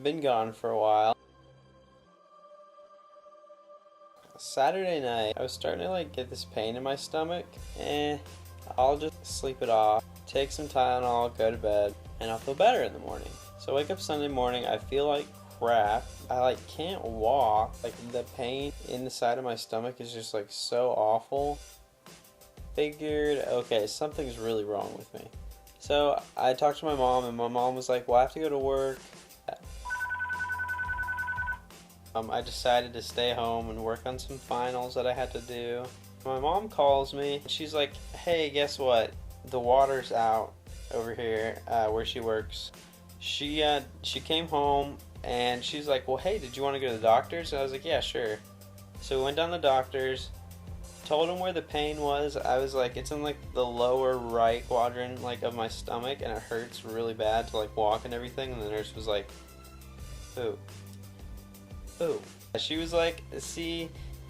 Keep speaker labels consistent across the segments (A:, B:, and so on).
A: been gone for a while. Saturday night, I was starting to like get this pain in my stomach. I'll just sleep it off, take some Tylenol, go to bed, and I'll feel better in the morning. So I wake up Sunday morning, I feel like crap. I like can't walk. Like the pain in the side of my stomach is just like so awful. Figured, okay, something's really wrong with me. So I talked to my mom, and my mom was like, well, I have to go to work. I decided to stay home and work on some finals that I had to do. My mom calls me. She's like, hey, guess what? The water's out over here where she works. She came home and she's like, well, hey, did you want to go to the doctor's? And I was like, yeah, sure. So we went down to the doctor's, told him where the pain was. I was like, it's in like the lower right quadrant like of my stomach, and it hurts really bad to like walk and everything. And the nurse was like, ooh. She was like, see,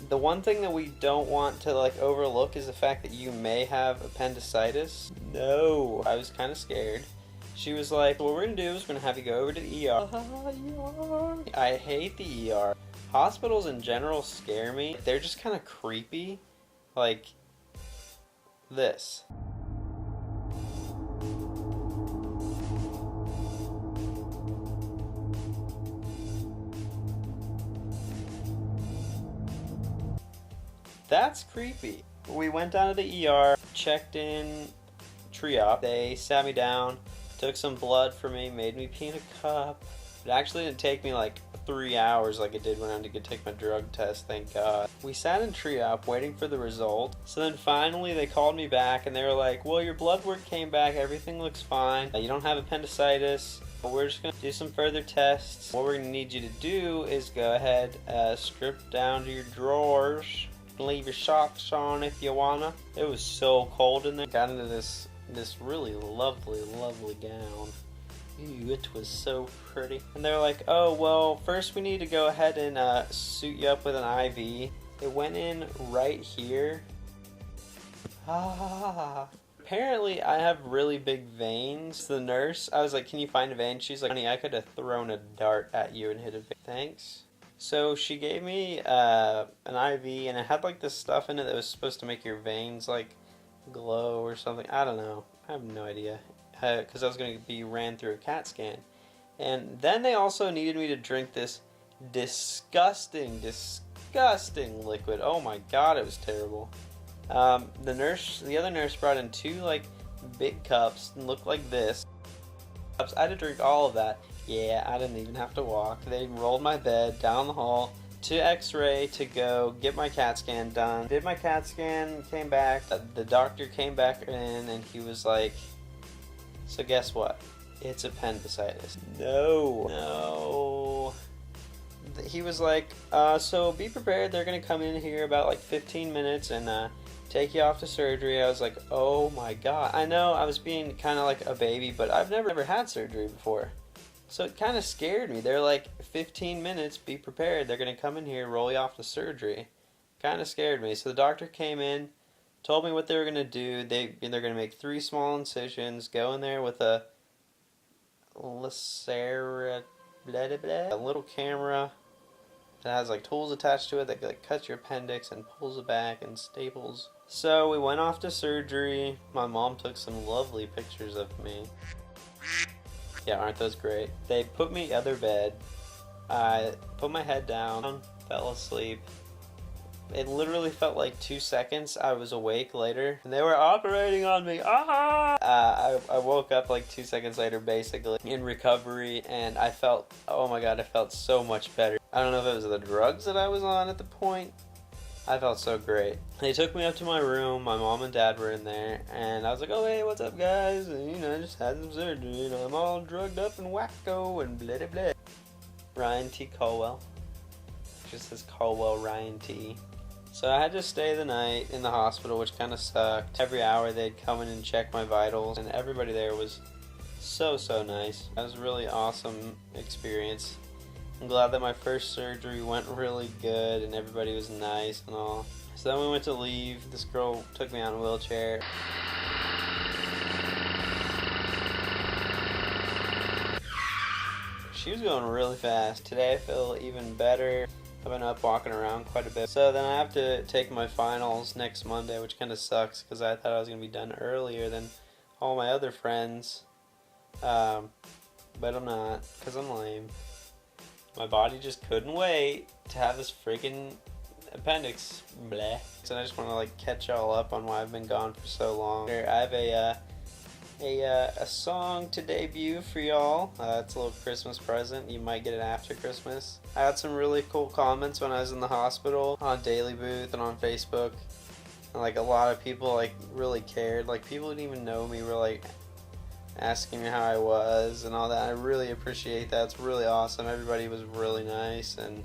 A: the one thing that we don't want to like overlook is the fact that you may have appendicitis. No. I was kind of scared. She was like, what we're gonna do is we're gonna have you go over to the ER. I hate the ER. Hospitals in general scare me. They're just kind of creepy. Like this. That's creepy. We went down to the ER, checked in pre-op. They sat me down, took some blood from me, made me pee in a cup. It actually didn't take me like 3 hours like it did when I had to go take my drug test, thank God. We sat in pre-op waiting for the result. So then finally they called me back and they were like, well, your blood work came back, everything looks fine. You don't have appendicitis. We're just gonna do some further tests. What we're gonna need you to do is go ahead, strip down to your drawers. Leave your socks on if you wanna. It was so cold in there. Got into this really lovely gown. Ew, it was so pretty. And they were like, oh well, first we need to go ahead and suit you up with an IV. It went in right here. Apparently I have really big veins. The nurse, I was like, can you find a vein? She's like, honey, I could have thrown a dart at you and hit a vein. Thanks. So she gave me an IV, and it had like this stuff in it that was supposed to make your veins like glow or something. I don't know. I have no idea. Because I was going to be ran through a CAT scan. And then they also needed me to drink this disgusting liquid. Oh my God, it was terrible. The other nurse brought in 2 like big cups and looked like this. I had to drink all of that. Yeah, I didn't even have to walk. They rolled my bed down the hall to X-ray to go get my CAT scan done. Did my CAT scan, came back. The doctor came back in and he was like, so guess what? It's appendicitis. No. He was like, so be prepared. They're going to come in here about like 15 minutes and take you off to surgery. I was like, oh my God. I know I was being kind of like a baby, but I've never had surgery before. So it kind of scared me. They're like, 15 minutes, be prepared. They're going to come in here, roll you off to surgery. Kind of scared me. So the doctor came in, told me what they were going to do. They're going to make 3 small incisions, go in there with a little camera that has like tools attached to it that like cuts your appendix and pulls it back and staples. So we went off to surgery. My mom took some lovely pictures of me. Yeah, aren't those great? They put me other bed. I put my head down, fell asleep. It literally felt like 2 seconds. I was awake later, and they were operating on me. I woke up like 2 seconds later, basically, in recovery, and I felt, oh my God, I felt so much better. I don't know if it was the drugs that I was on at the point. I felt so great. They took me up to my room. My mom and dad were in there, and I was like, oh, hey, what's up, guys? And, I just had some surgery, I'm all drugged up and wacko and blah, blah, blah. Ryan T. Colwell. It just says Colwell Ryan T. So I had to stay the night in the hospital, which kind of sucked. Every hour they'd come in and check my vitals, and everybody there was so nice. That was a really awesome experience. I'm glad that my first surgery went really good and everybody was nice and all. So then we went to leave. This girl took me on a wheelchair. she was going really fast. Today I feel even better. I've been up walking around quite a bit. So then I have to take my finals next Monday, which kind of sucks because I thought I was going to be done earlier than all my other friends. But I'm not, because I'm lame. My body just couldn't wait to have this freaking appendix. Bleh. So I just want to like catch y'all up on why I've been gone for so long. I have a song to debut for y'all. It's a little Christmas present. You might get it after Christmas. I had some really cool comments when I was in the hospital on Daily Booth and on Facebook. And like a lot of people like really cared. Like people who didn't even know me were like asking me how I was and all that. I really appreciate that. It's really awesome. Everybody was really nice and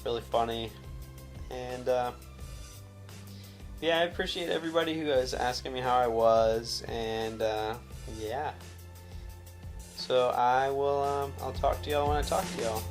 A: really funny. And yeah, I appreciate everybody who was asking me how I was, and yeah. So I will, I'll talk to y'all when I talk to y'all.